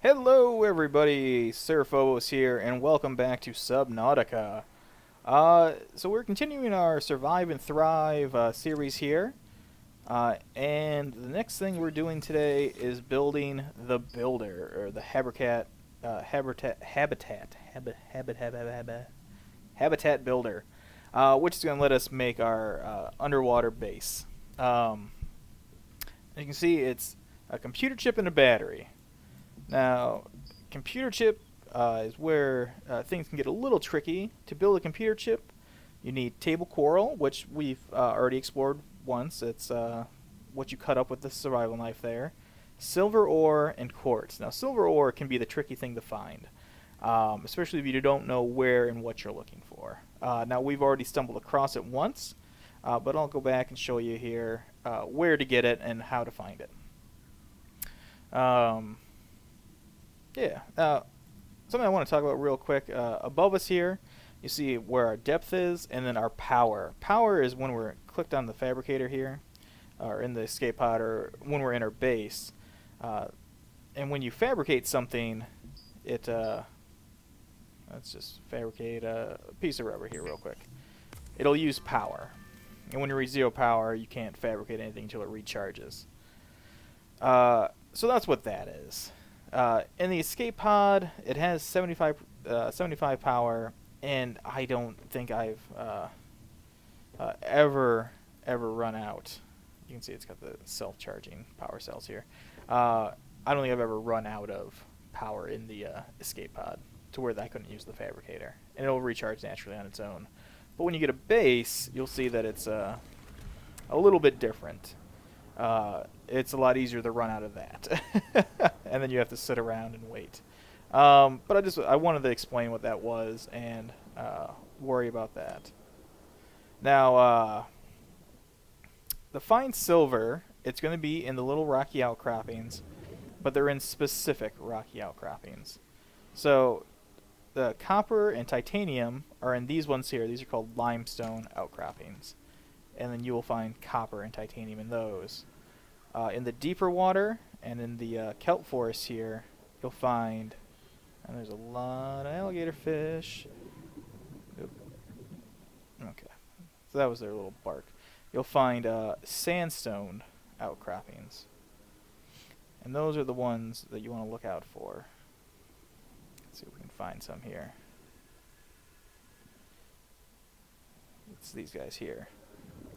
Hello everybody, Sir Phobos here, and welcome back to Subnautica. So we're continuing our Survive and Thrive series here, and the next thing we're doing today is building the Builder, or the Habitat Builder, which is going to let us make our underwater base. As you can see, it's a computer chip and a battery. Now, computer chip is where things can get a little tricky. To build a computer chip, you need table coral, which we've already explored once. It's what you cut up with the survival knife there. Silver ore and quartz. Now, silver ore can be the tricky thing to find, especially if you don't know where and what you're looking for. Now, we've already stumbled across it once, but I'll go back and show you here where to get it and how to find it. Yeah. Something I want to talk about real quick. Above us here, you see where our depth is, and then our power. Power is when we're clicked on the fabricator here, or in the escape pod, or when we're in our base. And when you fabricate something, let's just fabricate a piece of rubber here real quick. It'll use power. And when you reach zero power, you can't fabricate anything until it recharges. So that's what that is. In the escape pod, it has 75 power, and I don't think I've ever run out. You can see it's got the self-charging power cells here. I don't think I've ever run out of power in the escape pod to where I couldn't use the fabricator, and it'll recharge naturally on its own. But when you get a base, you'll see that it's a little bit different. It's a lot easier to run out of that, and then you have to sit around and wait. But I wanted to explain what that was and worry about that. Now, the fine silver, it's going to be in the little rocky outcroppings, but they're in specific rocky outcroppings. So the copper and titanium are in these ones here. These are called limestone outcroppings. And then you will find copper and titanium in those. In the deeper water and in the kelp forest here, you'll find, and there's a lot of alligator fish. Oop. Okay, so that was their little bark. You'll find sandstone outcroppings, and those are the ones that you want to look out for. Let's see if we can find some here. It's these guys here.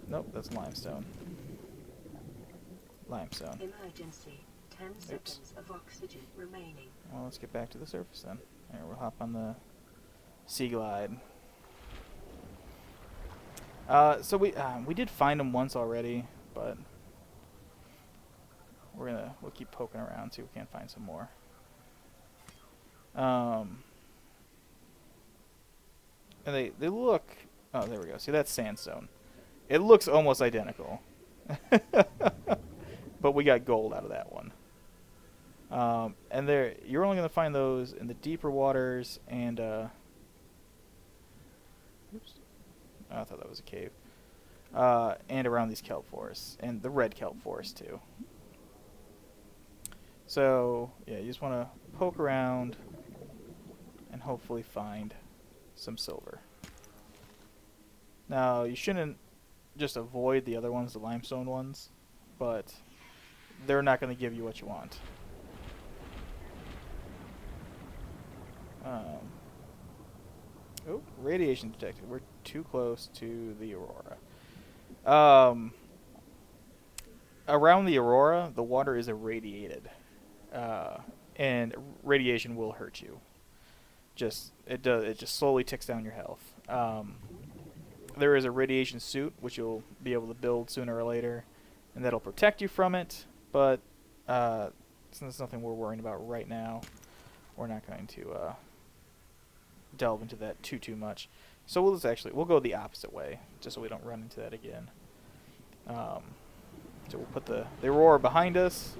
Nope, that's limestone. Limestone. Emergency. 10 seconds of oxygen remaining. Well, let's get back to the surface then. Here, we'll hop on the sea glide. So we did find them once already, but we'll keep poking around, see if we can't find some more. And they look. Oh, there we go. See, that's sandstone. It looks almost identical. But we got gold out of that one. And you're only going to find those in the deeper waters and... oops. Oh, I thought that was a cave. And around these kelp forests. And the red kelp forest, too. So, yeah, you just want to poke around and hopefully find some silver. Now, you shouldn't just avoid the other ones, the limestone ones, but they're not going to give you what you want. Oh, radiation detected. We're too close to the aurora. Around the aurora, the water is irradiated, and radiation will hurt you. It just slowly ticks down your health. There is a radiation suit which you'll be able to build sooner or later, and that'll protect you from it. But since it's nothing we're worrying about right now, we're not going to delve into that too much. So we'll go the opposite way, just so we don't run into that again. So we'll put the aurora behind us,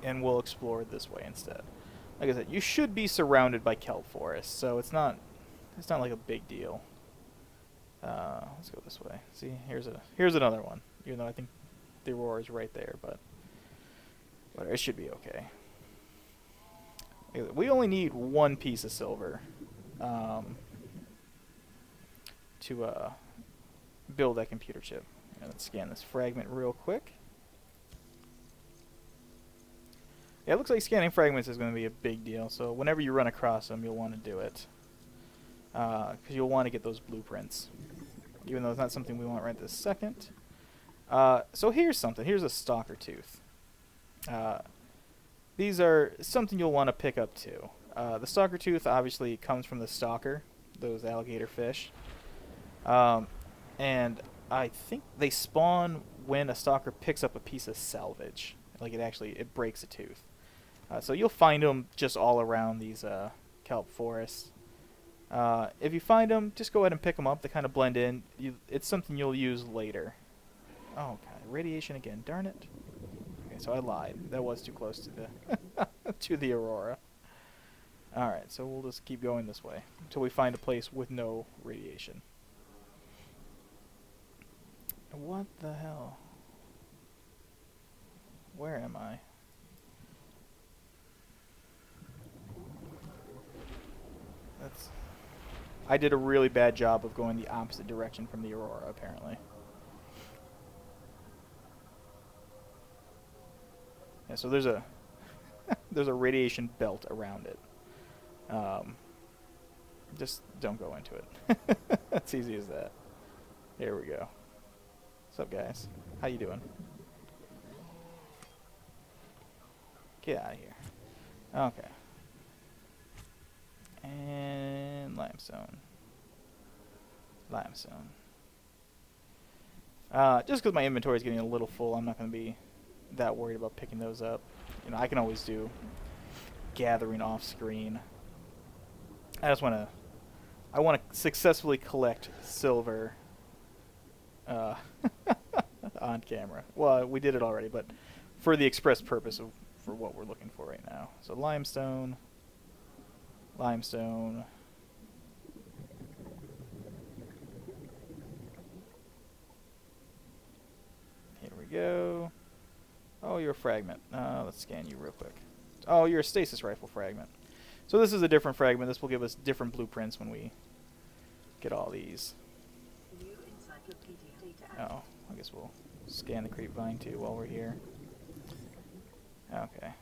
and we'll explore this way instead. Like I said, you should be surrounded by kelp forests, so it's not like a big deal. Let's go this way. See, here's another one. Even though I think the aurora is right there, but it should be okay. We only need one piece of silver to build that computer chip. And let's scan this fragment real quick. Yeah, it looks like scanning fragments is going to be a big deal. So whenever you run across them, you'll want to do it. Because you'll want to get those blueprints. Even though it's not something we want right this second. So here's something. Here's a stalker tooth. These are something you'll want to pick up too. The stalker tooth obviously comes from the stalker, those alligator fish. And I think they spawn when a stalker picks up a piece of salvage. Like it breaks a tooth. So you'll find them just all around these kelp forests. If you find them, just go ahead and pick them up. They kind of blend in. It's something you'll use later. Oh, God. Radiation again. Darn it. Okay, so I lied. That was too close to the to the aurora. Alright, so we'll just keep going this way until we find a place with no radiation. What the hell? Where am I? I did a really bad job of going the opposite direction from the aurora, apparently. Yeah, so there's a there's a radiation belt around it. Just don't go into it. It's easy as that. Here we go. What's up, guys? How you doing? Get out of here. Okay. And limestone. Limestone. Just because my inventory is getting a little full, I'm not going to be that worried about picking those up. You know, I can always do gathering off screen. I want to successfully collect silver on camera. Well, we did it already, but for the express purpose of for what we're looking for right now. So limestone. Limestone. Here we go. Oh, you're a fragment. Let's scan you real quick. Oh, you're a stasis rifle fragment. So this is a different fragment. This will give us different blueprints when we get all these. Oh, I guess we'll scan the creep vine too while we're here. Okay.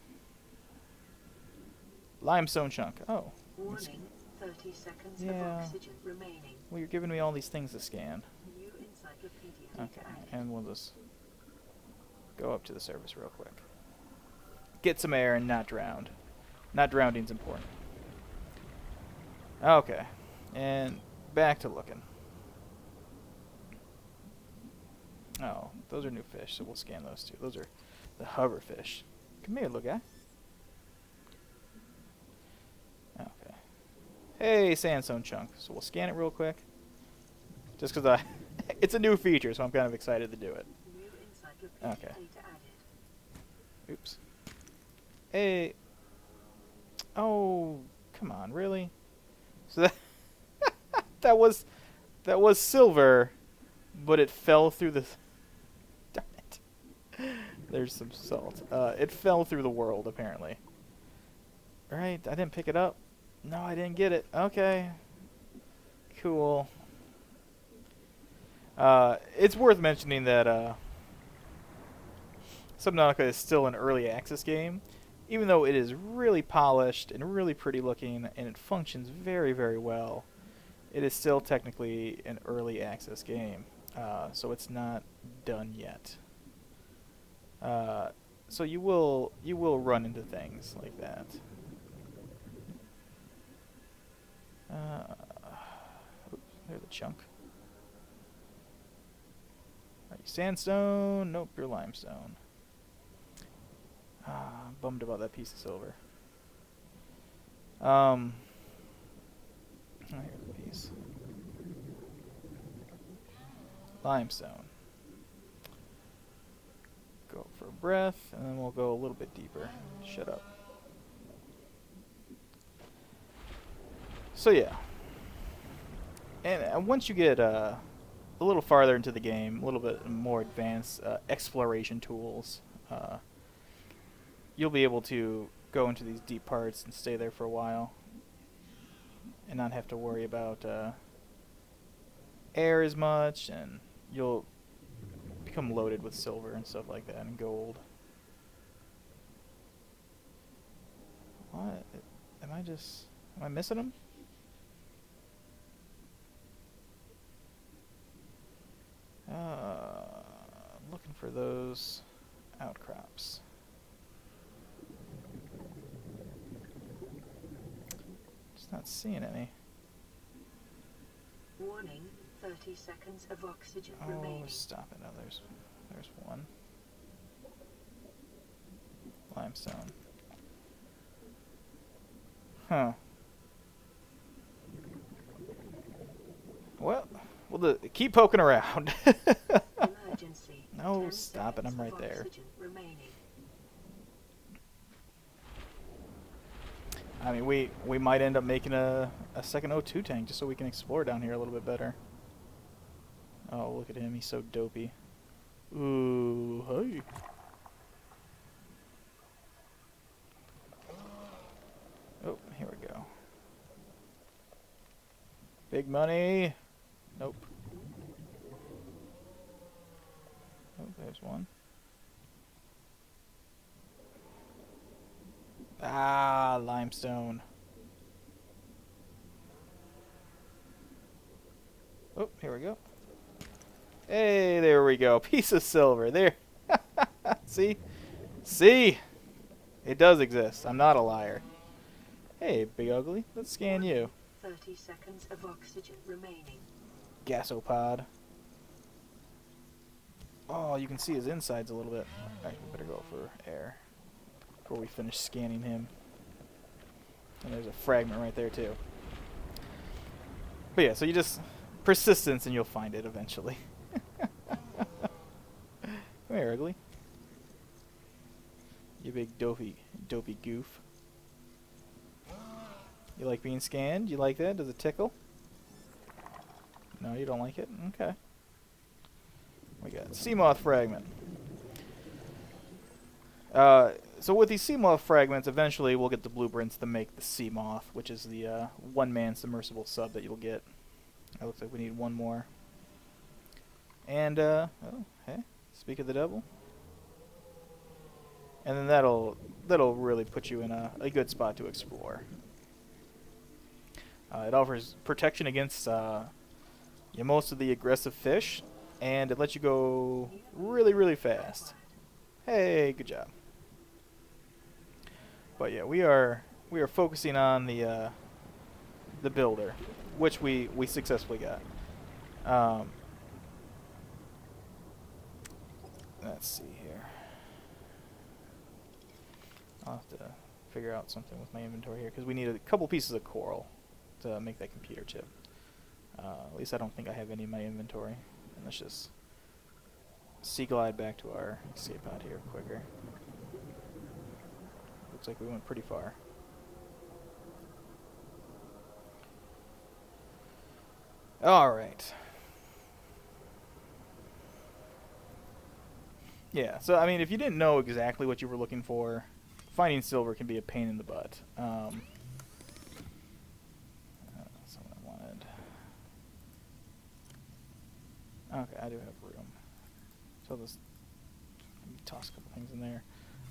Limestone chunk. Oh. Warning, 30 seconds of oxygen remaining. Well, you're giving me all these things to scan. New encyclopedia Okay, and we'll just go up to the surface real quick. Get some air and not drowned. Not drowning is important. Okay, and back to looking. Oh, those are new fish, so we'll scan those too. Those are the hoverfish. Come here, little guy. Okay. Hey, sandstone chunk. So we'll scan it real quick. Just because it's a new feature, so I'm kind of excited to do it. Okay. Oops. Hey. Oh, come on, really? So that was silver, but it fell through the. Darn it. There's some salt. It fell through the world apparently. Right? I didn't pick it up. No, I didn't get it. Okay. Cool. It's worth mentioning that Subnautica is still an early access game, even though it is really polished and really pretty looking, and it functions very, very well. It is still technically an early access game, so it's not done yet. So you will run into things like that. Oops, there's the chunk. Are you sandstone? Nope, you're limestone. I'm bummed about that piece of silver. Oh, here's a piece. Limestone. Go for a breath, and then we'll go a little bit deeper. Shut up. So yeah. And once you get a little farther into the game, a little bit more advanced exploration tools, you'll be able to go into these deep parts and stay there for a while, and not have to worry about air as much, and you'll become loaded with silver and stuff like that, and gold. What? Am I missing them? Looking for those outcrops. Just not seeing any. Warning, 30 seconds of oxygen Oh, remaining. stop it. Oh, there's one. Limestone. Huh. Well, keep poking around. Emergency. No, 10 stop it. I'm seconds right of there. oxygen remaining. I mean, we might end up making a second O2 tank just so we can explore down here a little bit better. Oh, look at him. He's so dopey. Ooh, hey. Oh, here we go. Big money. Nope. Oh, there's one. Ah, limestone. Oh, here we go. Hey, there we go. Piece of silver. There. See? See? It does exist. I'm not a liar. Hey, big ugly. Let's scan you. 30 seconds of oxygen remaining. Gasopod. Oh, you can see his insides a little bit. Alright, we better go for air before we finish scanning him. And there's a fragment right there, too. But yeah, so you just... persistence and you'll find it eventually. Come here, ugly. You big dopey goof. You like being scanned? You like that? Does it tickle? No, you don't like it? Okay. We got sea moth fragment. So with these sea moth fragments, eventually we'll get the blueprints to make the sea moth, which is the one-man submersible sub that you'll get. It looks like we need one more. And, oh, hey, speak of the devil. And then that'll really put you in a good spot to explore. It offers protection against most of the aggressive fish, and it lets you go really, really fast. Hey, good job. But yeah, we are focusing on the builder, which we successfully got. Let's see here. I'll have to figure out something with my inventory here, because we need a couple pieces of coral to make that computer chip. At least I don't think I have any in my inventory. And let's just sea glide back to our escape pod here quicker. Looks like we went pretty far. Alright. Yeah, so I mean, if you didn't know exactly what you were looking for, finding silver can be a pain in the butt. That's what I wanted. Okay, I do have room. So let's toss a couple things in there.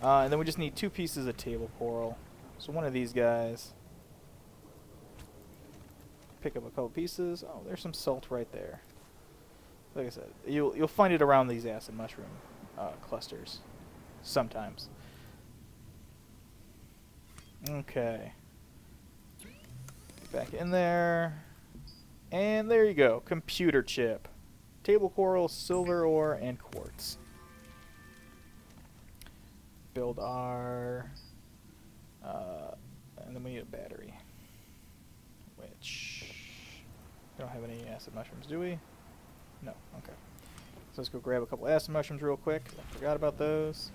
And then we just need 2 pieces of table coral. So one of these guys. Pick up a couple pieces. Oh, there's some salt right there. Like I said, you'll find it around these acid mushroom clusters sometimes. Okay. Back in there. And there you go. Computer chip. Table coral, silver ore, and quartz. Build our... and then we need a battery. Which... we don't have any acid mushrooms, do we? No. Okay. So let's go grab a couple acid mushrooms real quick. I forgot about those.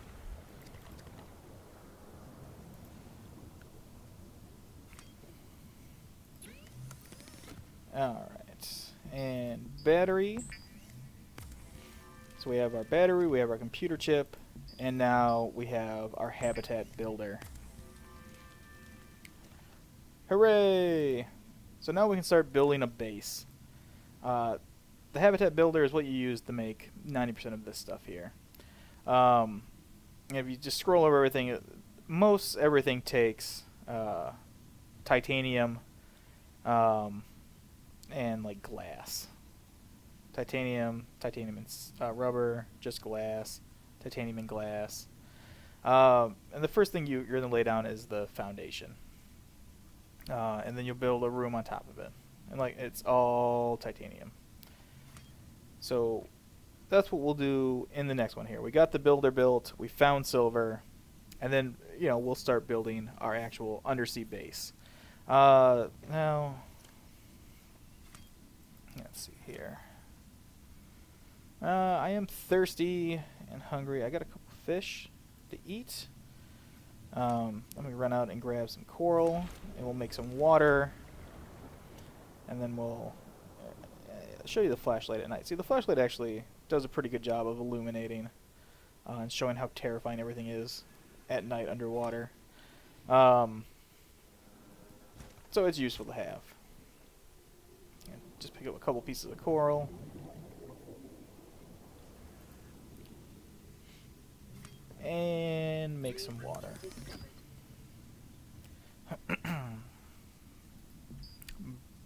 Alright. And battery. So we have our battery, we have our computer chip, and now we have our habitat builder. Hooray! So now we can start building a base. The habitat builder is what you use to make 90% of this stuff here. If you just scroll over everything, most everything takes titanium and like glass. Titanium and rubber, just glass, titanium and glass. And the first thing you're going to lay down is the foundation. And then you'll build a room on top of it. And like it's all titanium. So that's what we'll do in the next one here. We got the builder built, we found silver, and then we'll start building our actual undersea base. Now let's see here. I am thirsty and hungry. I got a couple fish to eat. Let me run out and grab some coral, and we'll make some water, and then we'll show you the flashlight at night. See, the flashlight actually does a pretty good job of illuminating and showing how terrifying everything is at night underwater. So it's useful to have. And just pick up a couple pieces of coral. And make some water.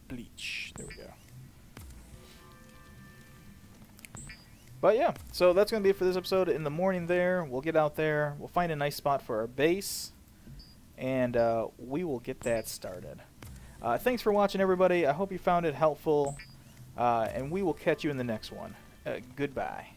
Bleach. There we go. But yeah, so that's going to be it for this episode. In the morning there, we'll get out there. We'll find a nice spot for our base. And we will get that started. Thanks for watching, everybody. I hope you found it helpful. And we will catch you in the next one. Goodbye.